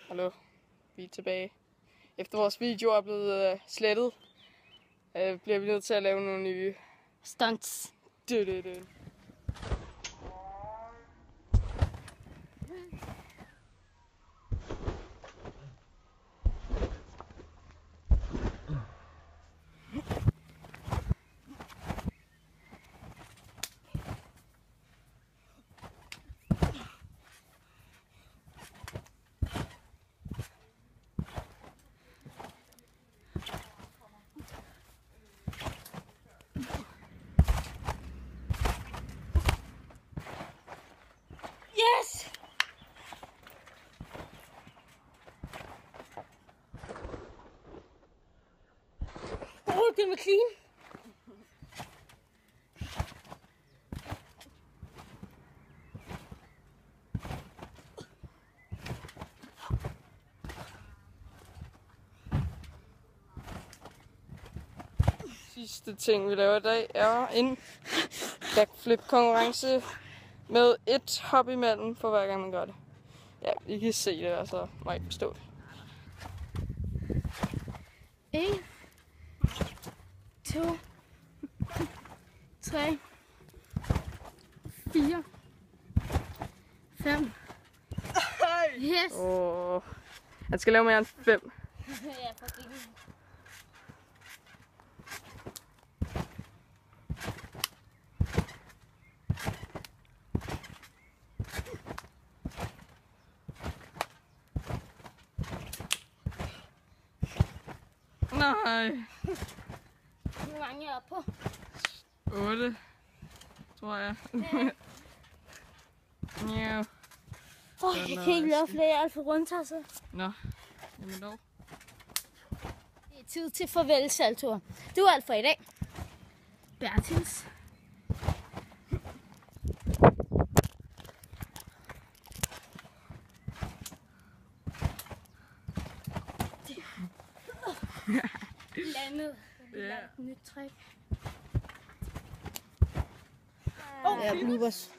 Hallo, vi er tilbage. Efter vores video er blevet slettet, bliver vi nødt til at lave nogle nye stunts. Yes! Den var clean. Sidste ting vi laver i dag er en backflip konkurrence med et hop imellem for hver gang man gør det. Ja, I kan se det, altså må ikke forstå det. 1, 2, 3, 4, 5. Yes! Han skal lave mere end 5. Ja, faktisk. Nej. Hvor mange er jeg på? 8, tror jeg. Ja. Jeg kan ikke lave flere, jeg er alt for rundtasset. Nå, jamen dog. Det er tid til farvel, saltoer. Det var alt for i dag. Bertils. Landet. Ja. Nyt træk. Ja, bloopers.